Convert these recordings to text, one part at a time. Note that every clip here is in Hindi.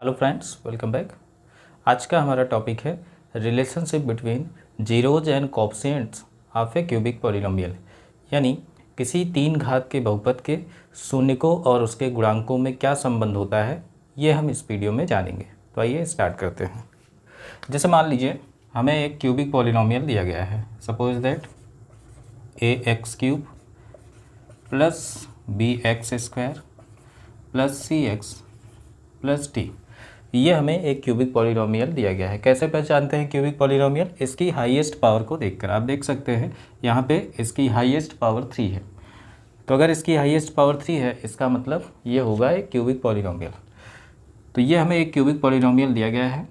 Hello friends, welcome back. आज का हमारा टॉपिक है relationship between zeros and coefficients of A cubic polynomial, यानी किसी तीन घात के बहुपद के शून्यकों और उसके गुणांकों में क्या संबंध होता है, ये हम इस वीडियो में जानेंगे। तो आइए स्टार्ट करते हैं। जैसे मान लीजिए हमें एक क्यूबिक पॉलिनोमियल दिया गया है, suppose that ax³ plus bx² plus cx plus T. ये हमें एक क्यूबिक पॉलिनोमियल दिया गया है। कैसे पहचानते हैं क्यूबिक पॉलिनोमियल? इसकी हाईएस्ट पावर को देखकर। आप देख सकते हैं यहाँ पे इसकी हाईएस्ट पावर 3 है। तो अगर इसकी हाईएस्ट पावर 3 है, इसका मतलब ये होगा एक क्यूबिक पॉलिनोमियल। तो ये हमें एक क्यूबिक पॉलिनोमियल दिया गया है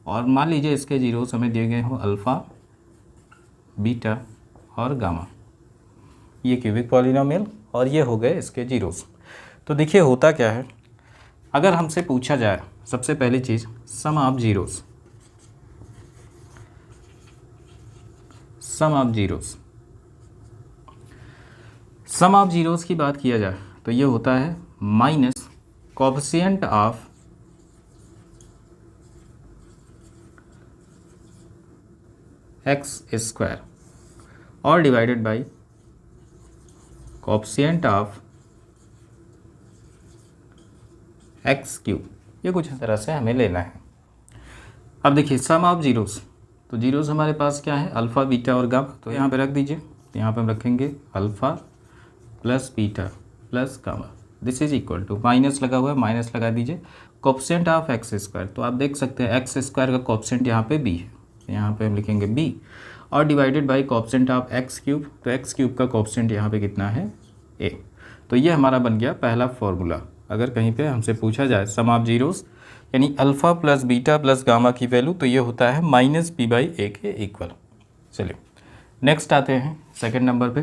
और मान लीजिए इसके जीरोस हमें दिए गए हों अल्फ़ा, बीटा और गामा। ये क्यूबिक पॉलिनोमियल और ये हो गए इसके जीरोस। तो देखिए होता क्या है, अगर हमसे पूछा जाए सबसे पहली चीज़ sum of zeros, sum of zeros की बात किया जाए तो ये होता है माइनस कोएफिशिएंट ऑफ x² और divided by coefficient of x³। ये कुछ इस तरह से हमें लेना है। अब देखिए सम ऑफ जीरोस, तो जीरोस हमारे पास क्या है, अल्फ़ा, बीटा और गामा। तो यहाँ पे रख दीजिए। तो यहाँ पे हम रखेंगे alpha plus beta plus gamma, this is equal to, minus लगा हुआ है, माइनस लगा दीजिए, कोएफिशिएंट ऑफ x²। तो आप देख सकते हैं x² का कोएफिशिएंट यहाँ पे b है, तो यहाँ पे हम लिखेंगे b और divided by coefficient of x³। तो x³ का कोएफिशिएंट यहाँ पे कितना है, a। तो ये हमारा बन गया पहला फॉर्मूला। अगर कहीं पे हमसे पूछा जाए सम ऑफ जीरोस यानी alpha plus beta plus gamma की वैल्यू, तो ये होता है -b/a के इक्वल। चलिए नेक्स्ट आते हैं सेकंड नंबर पे,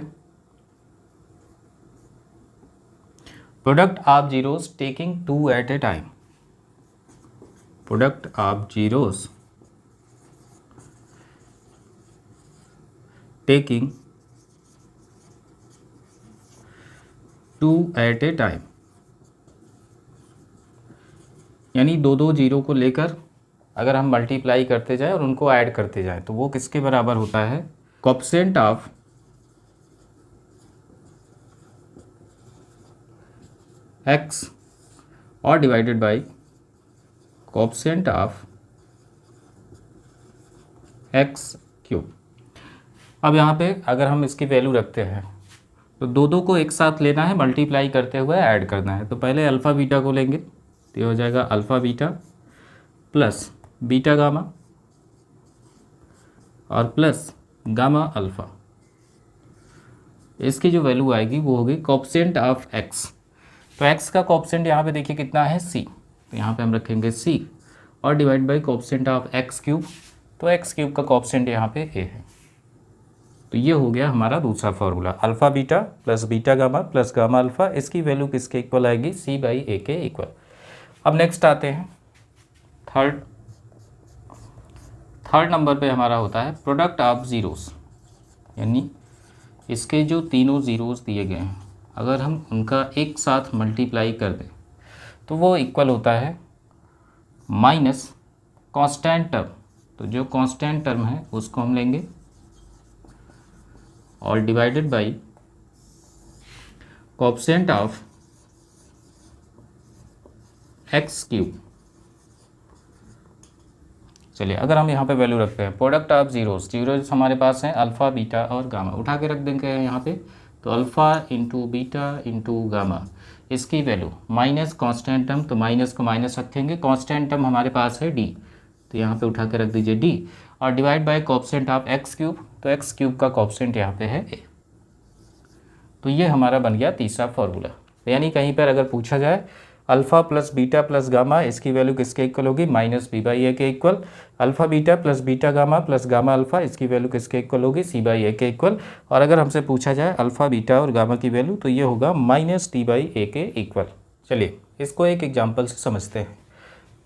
product of zeros taking 2 at a time. Product of zeros taking 2 at a time, यानी दो जीरो को लेकर अगर हम मल्टीप्लाई करते जाएं और उनको ऐड करते जाएं तो वो किसके बराबर होता है, कोएफिशिएंट ऑफ x और divided by coefficient of x³। अब यहाँ पे अगर हम इसकी वैल्यू रखते हैं तो दो को एक साथ लेना है, मल्टीप्लाई करते हुए ऐड करना है। तो पहले अल्फ़ा बीटा को लेंगे, तो ये हो जाएगा alpha beta plus beta gamma और प्लस गामा अल्फ़ा। इसकी जो वैल्यू आएगी वो होगी कोएफिशिएंट ऑफ x। तो x का कोएफिशिएंट यहाँ पे देखिए कितना है, c। तो यहाँ पे हम रखेंगे c और divide by coefficient of x³। तो x³ का कोएफिशिएंट यहाँ पे a है। तो ये हो गया हमारा दूसरा formula, alpha beta plus beta gamma plus gamma alpha. इसकी वैल्यू किसके इक्वल आएगी, c/a के इक्वल। अब नेक्स्ट आते हैं थर्ड नंबर पे हमारा होता है प्रोडक्ट ऑफ जीरोस, यानी इसके जो तीनों ज़ीरोस दिए गए हैं अगर हम उनका एक साथ मल्टीप्लाई कर दें तो वो इक्वल होता है माइनस कांस्टेंट टर्म। तो जो कांस्टेंट टर्म है उसको हम लेंगे और divided by coefficient of x³। चलिए अगर हम यहाँ पे वैल्यू रखते हैं प्रोडक्ट ऑफ जीरोस, जीरोस हमारे पास हैं अल्फ़ा, बीटा और गामा, उठा के रख देंगे यहाँ पे। तो alpha into beta into gamma, इसकी वैल्यू माइनस कांस्टेंट टर्म, तो माइनस को माइनस रखेंगे, कांस्टेंट टर्म हमारे पास है d, तो यहाँ पे उठा के रख दीजिए d और divide by coefficient of x³। तो x³ का कोएफिशिएंट यहाँ पे है a। तो ये हमारा बन गया तीसरा फार्मूला। यानी कहीं पर अगर पूछा जाए alpha plus beta plus gamma, इसकी वैल्यू किसके इक्वल होगी, -b/a के equal. Alpha beta plus beta gamma plus gamma alpha, इसकी वैल्यू किसके इक्वल होगी, c/a के इक्वल। और अगर हमसे पूछा जाए अल्फ़ा बीटा और गामा की वैल्यू, तो ये होगा -t/a के इक्वल। चलिए इसको एक एग्जाम्पल से समझते हैं।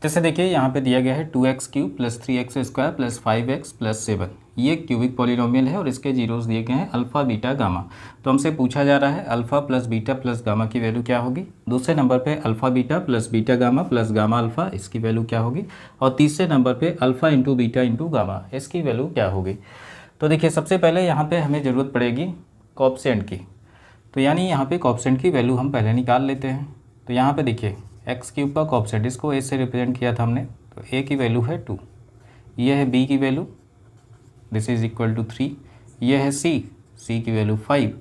जैसे देखिए यहाँ पे दिया गया है 2x³ plus 3x² plus 5x plus 7। ये क्यूबिक पॉलिनोमियल है और इसके जीरोस दिए गए हैं अल्फ़ा बीटा गामा। तो हमसे पूछा जा रहा है alpha plus beta plus gamma की वैल्यू क्या होगी। दूसरे नंबर पे alpha beta plus beta gamma plus gamma alpha, इसकी वैल्यू क्या होगी। और तीसरे नंबर पे alpha into beta into gamma, इसकी वैल्यू क्या होगी। तो देखिए सबसे पहले यहाँ पे हमें ज़रूरत पड़ेगी कोएफ़िशिएंट की। तो यानी यहाँ पे कोएफ़िशिएंट की वैल्यू हम पहले निकाल लेते हैं। तो यहाँ पे देखिए एक्स क्यूब का कोएफ़िशिएंट, इसको ए से रिप्रेजेंट किया था हमने। तो ए की वैल्यू है 2, ये है बी की value, this is equal to 3, ये है सी की वैल्यू 5,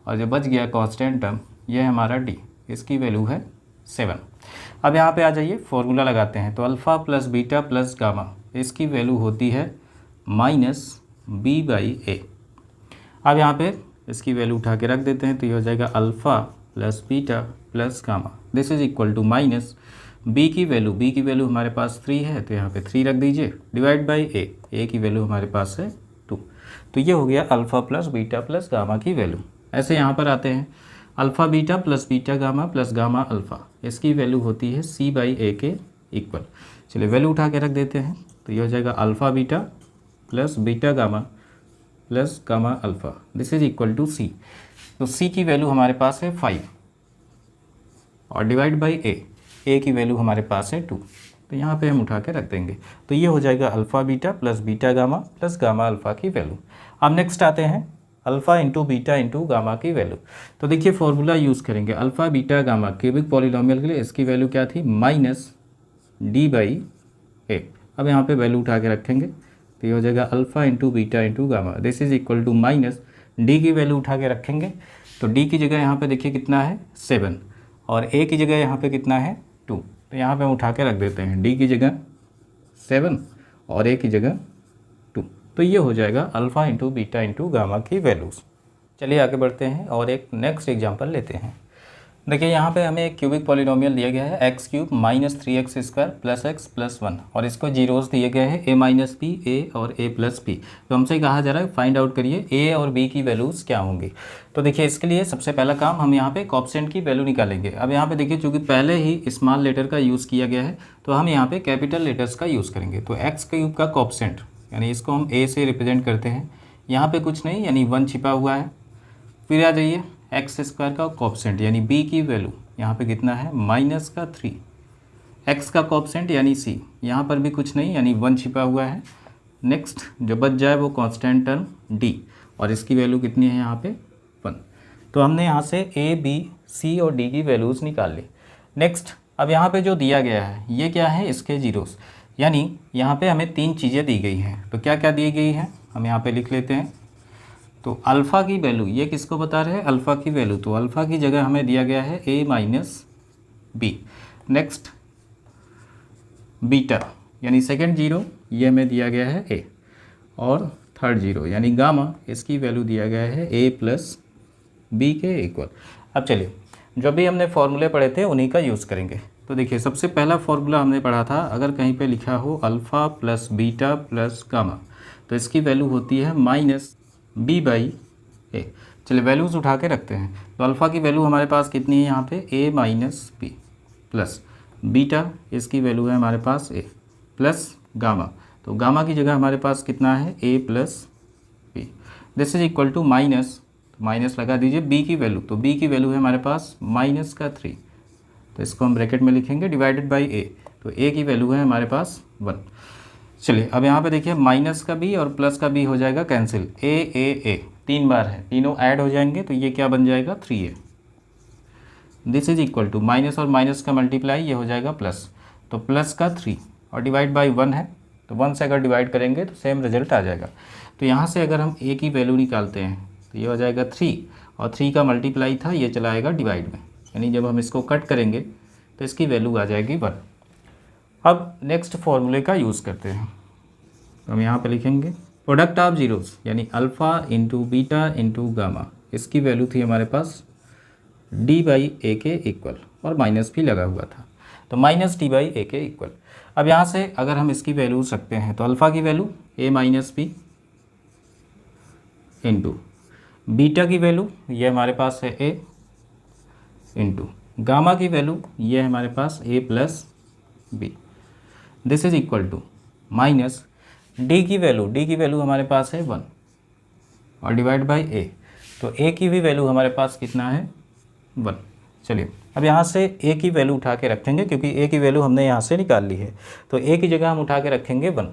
और जो बच गया कांस्टेंट टर्म ये है हमारा डी, इसकी वैल्यू है 7। अब यहाँ पे आ जाइए फॉर्मूला लगाते हैं। तो alpha plus beta plus gamma, इसकी वैल्यू होती है -b/a। अब यहाँ पे इसकी वैल्यू उठा के रख देते हैं। तो ये हो जाएगा alpha plus beta plus gamma, this is equal to minus B की वैल्यू हमारे पास 3 है, तो यहाँ पे 3 रख दीजिए, डिवाइड बाई ए की वैल्यू हमारे पास है 2। तो ये हो गया alpha plus beta plus gamma की वैल्यू। ऐसे यहाँ पर आते हैं alpha beta plus beta gamma plus gamma alpha, इसकी वैल्यू होती है c/a के इक्वल। चलिए वैल्यू उठा के रख देते हैं। तो ये हो जाएगा alpha beta plus beta gamma plus gamma alpha, this is equal to c। तो c की वैल्यू हमारे पास है 5 और डिवाइड बाई ए की वैल्यू हमारे पास है 2। तो यहाँ पे हम उठा के रख देंगे। तो ये हो जाएगा alpha beta plus beta gamma plus gamma alpha की वैल्यू। अब नेक्स्ट आते हैं alpha into beta into gamma की वैल्यू। तो देखिए फॉर्मूला यूज़ करेंगे alpha beta gamma cubic polynomial के लिए, इसकी वैल्यू क्या थी -d/a। अब यहाँ पे वैल्यू उठा के रखेंगे। तो ये हो जाएगा alpha into beta into gamma, this is equal to minus D की वैल्यू उठा के रखेंगे। तो डी की जगह यहाँ पे देखिए कितना है 7 और ए की जगह यहाँ पे कितना है 2। तो यहाँ पे हम उठा के रख देते हैं डी की जगह 7 और ए की जगह 2। तो ये हो जाएगा alpha into beta into gamma की वैल्यूज़। चलिए आगे बढ़ते हैं और एक नेक्स्ट एग्जांपल लेते हैं। देखिए यहाँ पे हमें एक क्यूबिक पॉलिनोमियल दिया गया है x cube minus 3x² plus x plus 1 और इसको जीरोस दिए गए हैं a माइनस बी, a और a प्लस बी। तो हमसे कहा जा रहा है फाइंड आउट करिए a और b की वैल्यूज़ क्या होंगी। तो देखिए इसके लिए सबसे पहला काम हम यहाँ पे कोएफ़िशिएंट की वैल्यू निकालेंगे। अब यहाँ पे देखिए चूँकि पहले ही स्मॉल लेटर का यूज़ किया गया है तो हम यहाँ पे कैपिटल लेटर्स का यूज़ करेंगे। तो एक्स क्यूब का कोएफ़िशिएंट यानी इसको हम a से रिप्रेजेंट करते हैं, यहाँ पे कुछ नहीं यानी 1 छिपा हुआ है। फिर आ जाइए x² का कोएफ़िशिएंट यानी b की वैल्यू यहाँ पे कितना है -3, x का कोएफ़िशिएंट यानी c, यहाँ पर भी कुछ नहीं यानी 1 छिपा हुआ है। नेक्स्ट जो बच जाए वो कांस्टेंट टर्म d और इसकी वैल्यू कितनी है यहाँ पे 1। तो हमने यहाँ से a, b, c और d की वैल्यूज़ निकाल ली। नेक्स्ट अब यहाँ पे जो दिया गया है ये क्या है, इसके जीरोस, यानी यहाँ पे हमें 3 चीज़ें दी गई हैं। तो क्या क्या दी गई हैं हम यहाँ पे लिख लेते हैं। तो अल्फ़ा की वैल्यू, ये किसको बता रहे हैं अल्फ़ा की वैल्यू, तो अल्फ़ा की जगह हमें दिया गया है a minus B. Next beta यानी सेकंड जीरो ये हमें दिया गया है a और थर्ड जीरो यानी गामा, इसकी वैल्यू दिया गया है a प्लस बी के इक्वल। अब चलिए जो भी हमने फॉर्मूले पढ़े थे उन्हीं का यूज़ करेंगे। तो देखिए सबसे पहला फॉर्मूला हमने पढ़ा था, अगर कहीं पे लिखा हो alpha plus beta plus gamma तो इसकी वैल्यू होती है -b/a। चलिए वैल्यूज़ उठा के रखते हैं। तो अल्फ़ा की वैल्यू हमारे पास कितनी है यहाँ पे a minus B plus beta, इसकी वैल्यू है हमारे पास a प्लस गामा, तो गामा की जगह हमारे पास कितना है a plus B, this is equal to minus लगा दीजिए b की वैल्यू। तो b की वैल्यू है हमारे पास -3, तो इसको हम ब्रैकेट में लिखेंगे डिवाइडेड बाई a। तो a की वैल्यू है हमारे पास 1। चलिए अब यहाँ पे देखिए माइनस का b और प्लस का b हो जाएगा कैंसिल, a 3 बार है, तीनों ऐड हो जाएंगे तो ये क्या बन जाएगा 3a। दिस इज इक्वल टू माइनस और माइनस का मल्टीप्लाई, ये हो जाएगा प्लस, तो प्लस का 3 और डिवाइड बाई 1 है, तो 1 से अगर डिवाइड करेंगे तो सेम रिजल्ट आ जाएगा। तो यहाँ से अगर हम a की वैल्यू निकालते हैं तो ये हो जाएगा 3 और 3 का मल्टीप्लाई था, ये चला आएगा डिवाइड में, यानी जब हम इसको कट करेंगे तो इसकी वैल्यू आ जाएगी 1। अब नेक्स्ट फॉर्मूले का यूज़ करते हैं। तो हम यहाँ पे लिखेंगे प्रोडक्ट ऑफ जीरोस यानी alpha into beta into gamma, इसकी वैल्यू थी हमारे पास d/a के इक्वल और माइनस भी लगा हुआ था, तो -d/a के इक्वल। अब यहाँ से अगर हम इसकी वैल्यू रखते हैं तो अल्फ़ा की value a minus B into beta की वैल्यू ये हमारे पास है a इंटू गामा की वैल्यू ये है हमारे पास a plus B, this is equal to minus D की वैल्यू हमारे पास है 1 और डिवाइड बाई ए, तो ए की भी वैल्यू हमारे पास कितना है 1। चलिए अब यहाँ से ए की वैल्यू उठा के रखेंगे क्योंकि ए की वैल्यू हमने यहाँ से निकाल ली है, तो ए की जगह हम उठा के रखेंगे 1।